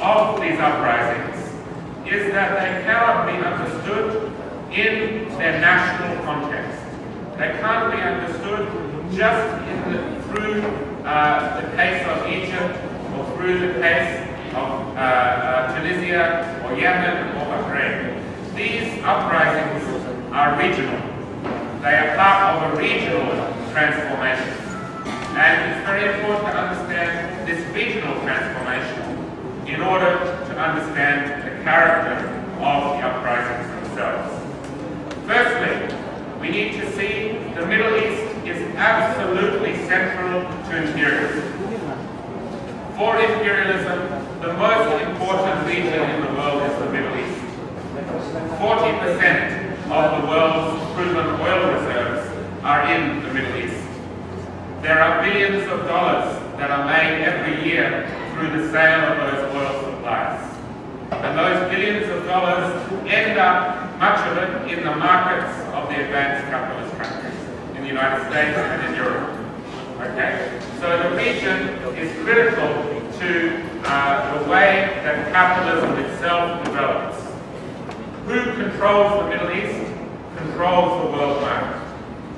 of these uprisings is that they cannot be understood in their national context. They can't be understood just through the case of Egypt or through the case of Tunisia or Yemen or Bahrain. These uprisings are regional. They are part of a regional transformation. And it's very important to understand this regional transformation in order to understand the character of the uprisings themselves. Firstly, we need to see the Middle East is absolutely central to imperialism. For imperialism, the most important region in the world is the Middle East. 40% of the world's proven oil reserves are in the Middle East. There are billions of dollars that are made every year through the sale of those oil supplies. And those billions of dollars end up, much of it, in the markets of the advanced capitalist countries, in the United States and in Europe. Okay? So the region is critical to the way that capitalism itself develops. Who controls the Middle East controls the world market.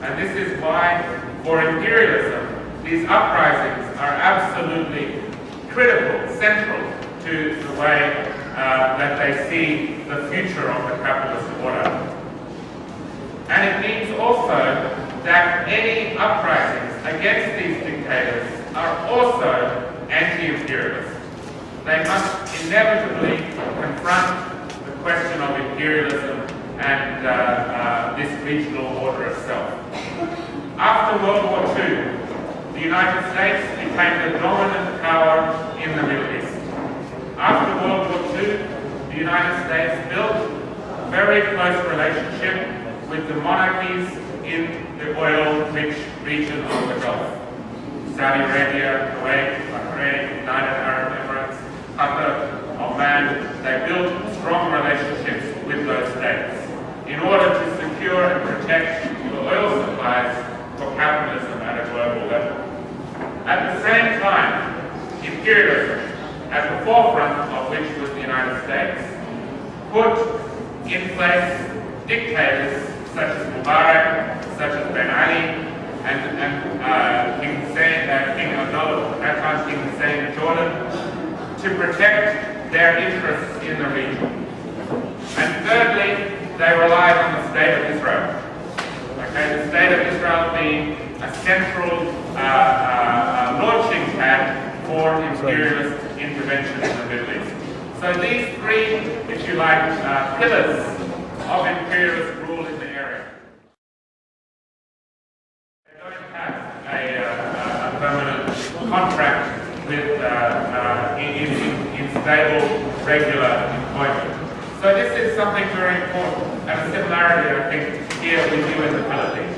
And this is why, for imperialism, these uprisings are absolutely critical, central to the way that they see the future of the capitalist order. And it means also that any uprisings against these dictators are also anti-imperialist. They must inevitably confront the question of imperialism and this regional order itself. After World War II, the United States became the dominant power in the Middle East. After World War II, the United States built a very close relationship with the monarchies in the oil-rich region of the Gulf. Saudi Arabia, Kuwait, Bahrain, United Arab Emirates, Qatar, Oman, they built strong relationships with those states in order to secure and protect the oil supplies for capitalism at a global level. At the same time, imperialism, at the forefront of which was the United States, put in place dictators such as Mubarak, such as Ben Ali, and King Abdullah, at that time King Hussein of Jordan, to protect their interests in the region. And thirdly, they relied on the State of Israel. Okay, the State of Israel being a central launching pad for imperialist intervention in the Middle East. So these three, if you like, pillars of imperialist rule in the area. They don't have a permanent contract with in stable, regular employment. So this is something very important, and a similarity, I think, here we do in the Philippines.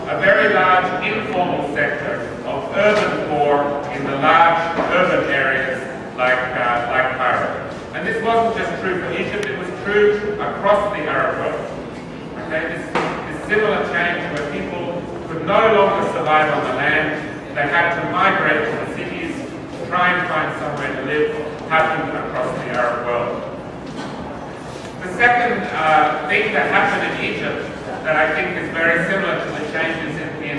A very large informal sector of urban poor in the large urban areas like Cairo. And this wasn't just true for Egypt, it was true across the Arab world. Okay, this similar change where people could no longer survive on the land, they had to migrate to the cities to try and find somewhere to live, happened across the Arab world. The second thing that happened in Egypt that I think is very similar to the changes in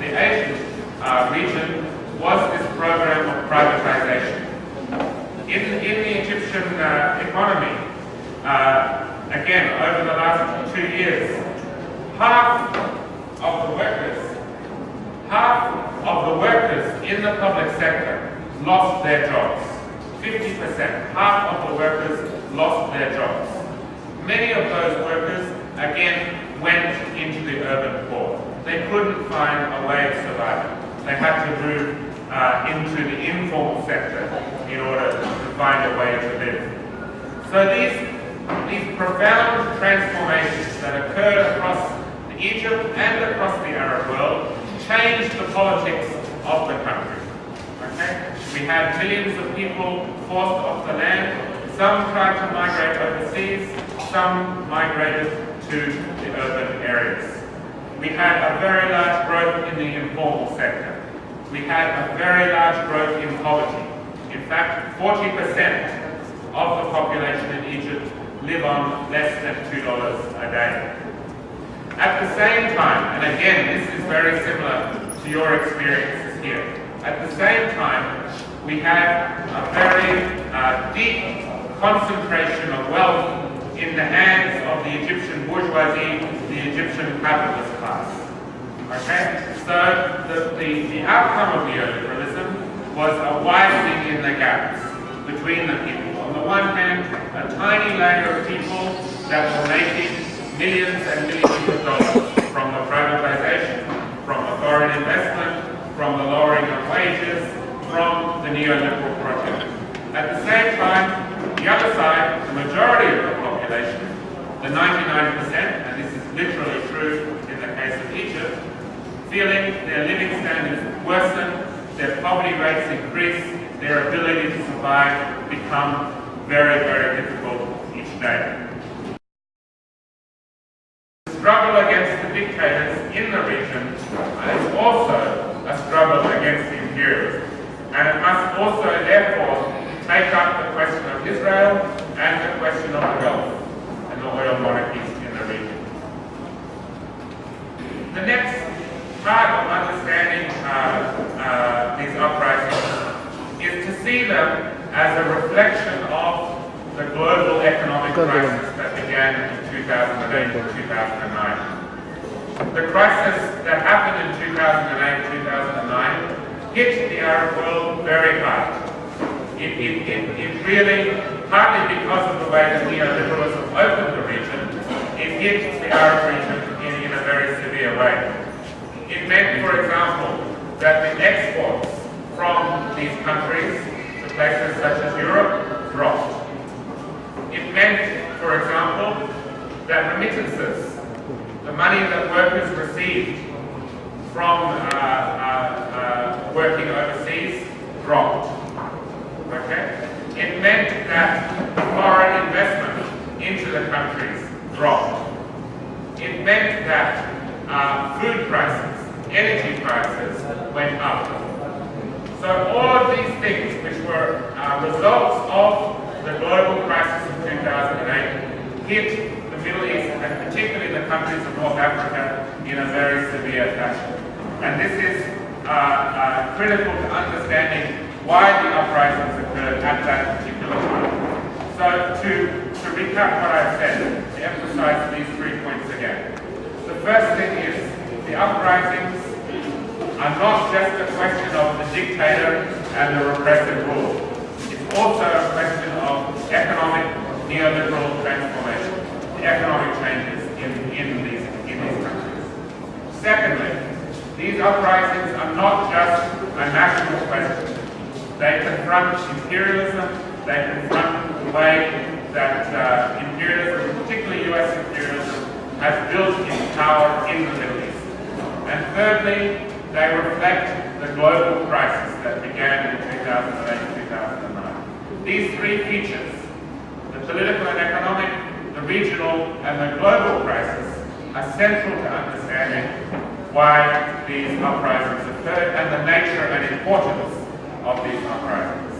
the Asian region was this program of privatization. In the Egyptian economy, again, over the last 2 years, half of the workers in the public sector lost their jobs. 50%, half of the workers lost their jobs. Many of those workers, again, went into the urban poor. They couldn't find a way of surviving. They had to move into the informal sector in order to find a way to live. So these profound transformations that occurred across Egypt and across the Arab world changed the politics of the country. Okay? We had millions of people forced off the land. Some tried to migrate overseas, some migrated to the urban areas. We had a very large growth in the informal sector. We had a very large growth in poverty. In fact, 40% of the population in Egypt live on less than $2 a day. At the same time, and again, this is very similar to your experiences here, at the same time, we have a very deep concentration of wealth in the hands of the Egyptian bourgeoisie, the Egyptian capitalist class. Okay? So the outcome of neoliberalism was a widening in the gaps between the people. On the one hand, a tiny layer of people that were making millions and millions of dollars from the privatization, from the foreign investment, from the lowering of wages, from the neoliberal project. At the same time, the other side, the majority of the population, the 99%, and this is literally true in the case of Egypt, feeling their living standards worsen, their poverty rates increase, their ability to survive become very, very difficult each day. The struggle against the dictators in the region is also a struggle against imperialism. And it must also, therefore, take up the question of Israel and the question of the Gulf and the oil monarchies in the region. The next part of understanding these uprisings is to see them as a reflection of the global economic crisis that began in 2008 and 2009. The crisis that happened in 2008-2009 hit the Arab world very hard. It really, partly because of the way that neoliberalism opened the region, it hit the Arab region in a very severe way. It meant, for example, that the exports from these countries to places such as Europe dropped. It meant, for example, that remittances, the money that workers received from working overseas, dropped. Okay? It meant that foreign investment into the countries dropped. It meant that food prices, energy prices went up. So all of these things, which were results of the global crisis of 2008, hit the Middle East and particularly the countries of North Africa in a very severe fashion. And this is critical to understanding why the uprisings occurred at that particular time. So to recap what I've said, to emphasize these 3 points again. The first thing is the uprisings are not just a question of the dictator and the repressive rule. It's also a question of economic neoliberal transformation, the economic changes in these countries. Secondly, these uprisings are not just a national question. They confront imperialism, they confront the way that imperialism, particularly US imperialism, has built its power in the Middle East. And thirdly, they reflect the global crisis that began in 2008-2009. These three features, the political and economic, the regional, and the global crisis, are central to understanding why these uprisings occurred and the nature and importance of these uprisings.